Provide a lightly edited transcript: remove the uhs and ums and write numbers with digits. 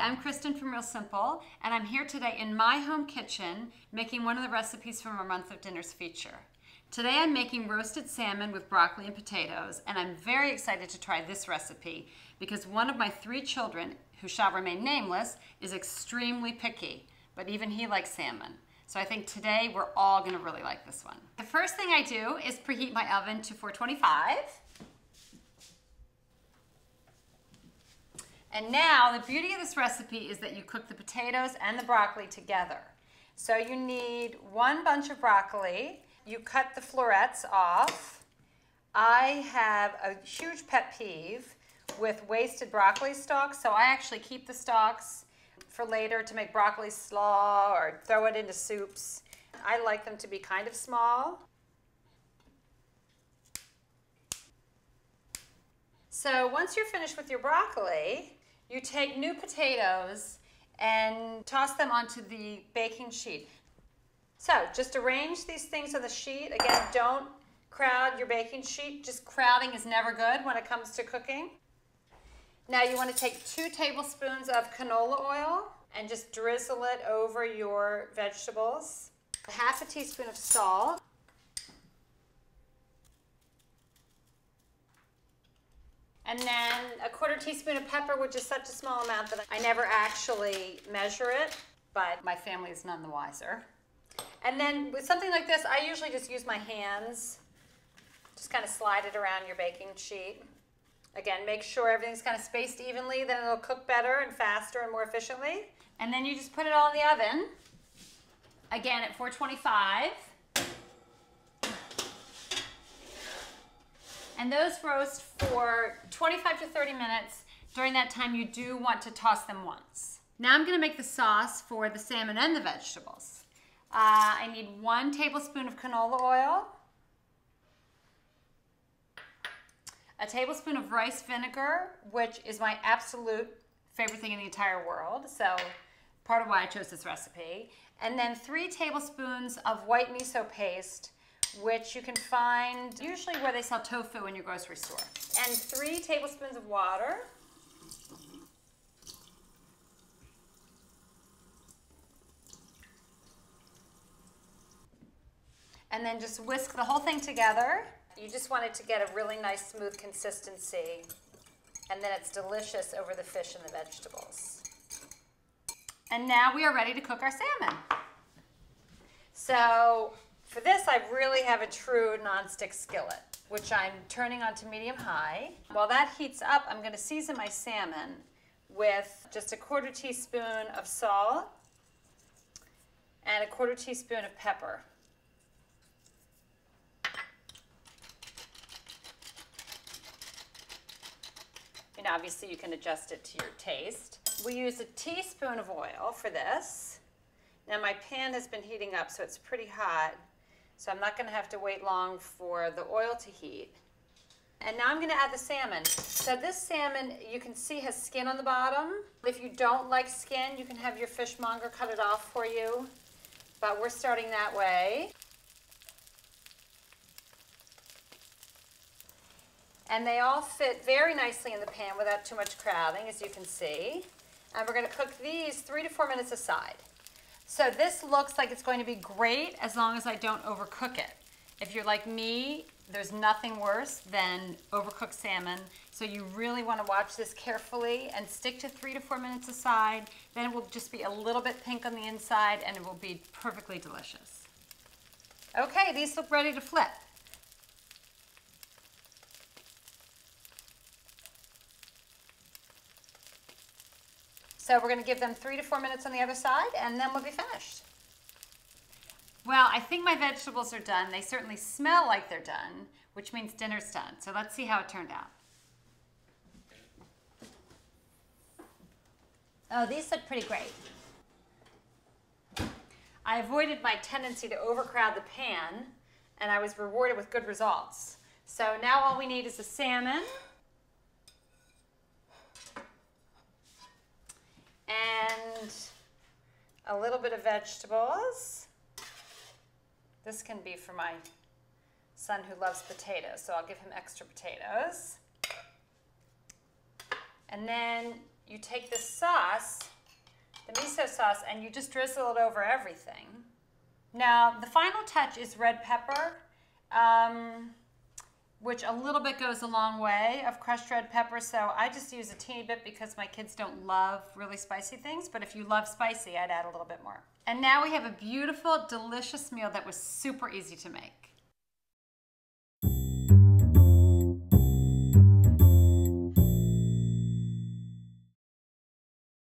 I'm Kristin from Real Simple, and I'm here today in my home kitchen making one of the recipes from our Month of Dinners feature. Today I'm making roasted salmon with broccoli and potatoes, and I'm very excited to try this recipe because one of my 3 children, who shall remain nameless, is extremely picky, but even he likes salmon. So I think today we're all going to really like this one. The first thing I do is preheat my oven to 425. And now the beauty of this recipe is that you cook the potatoes and the broccoli together. So you need 1 bunch of broccoli. You cut the florets off. I have a huge pet peeve with wasted broccoli stalks, so I actually keep the stalks for later to make broccoli slaw or throw it into soups. I like them to be kind of small. So once you're finished with your broccoli, you take new potatoes and toss them onto the baking sheet. So just arrange these things on the sheet. Again, don't crowd your baking sheet. Just crowding is never good when it comes to cooking. Now you want to take 2 tablespoons of canola oil and just drizzle it over your vegetables. 1/2 teaspoon of salt. And then 1/4 teaspoon of pepper, which is such a small amount that I never actually measure it, but my family is none the wiser. And then with something like this, I usually just use my hands. Just kind of slide it around your baking sheet. Again, make sure everything's kind of spaced evenly, then it'll cook better and faster and more efficiently. And then you just put it all in the oven, again at 425. And those roast for 25 to 30 minutes. During that time, you do want to toss them once. Now I'm going to make the sauce for the salmon and the vegetables. I need 1 tablespoon of canola oil, 1 tablespoon of rice vinegar, which is my absolute favorite thing in the entire world, so part of why I chose this recipe, and then 3 tablespoons of white miso paste, which you can find usually where they sell tofu in your grocery store, and 3 tablespoons of water. And then just whisk the whole thing together. You just want it to get a really nice smooth consistency, and then it's delicious over the fish and the vegetables. And now we are ready to cook our salmon. So for this, I really have a true nonstick skillet, which I'm turning on to medium-high. While that heats up, I'm going to season my salmon with just 1/4 teaspoon of salt and 1/4 teaspoon of pepper. And obviously you can adjust it to your taste. We use 1 teaspoon of oil for this. Now my pan has been heating up, so it's pretty hot. So I'm not going to have to wait long for the oil to heat. And now I'm going to add the salmon. So this salmon, you can see, has skin on the bottom. If you don't like skin, you can have your fishmonger cut it off for you. But we're starting that way. And they all fit very nicely in the pan without too much crowding, as you can see. And we're going to cook these 3 to 4 minutes aside. So this looks like it's going to be great as long as I don't overcook it. If you're like me, there's nothing worse than overcooked salmon. So you really want to watch this carefully and stick to 3 to 4 minutes aside. Then it will just be a little bit pink on the inside and it will be perfectly delicious. Okay, these look ready to flip. So we're going to give them 3 to 4 minutes on the other side, and then we'll be finished. Well, I think my vegetables are done. They certainly smell like they're done, which means dinner's done. So let's see how it turned out. Oh, these look pretty great. I avoided my tendency to overcrowd the pan, and I was rewarded with good results. So now all we need is the salmon. And a little bit of vegetables. This can be for my son who loves potatoes, so I'll give him extra potatoes. And then you take this sauce the miso sauce, and you just drizzle it over everything. Now, the final touch is red pepper, which a little bit goes a long way of crushed red pepper, so I just use a teeny bit because my kids don't love really spicy things, but if you love spicy, I'd add a little bit more. And now we have a beautiful, delicious meal that was super easy to make.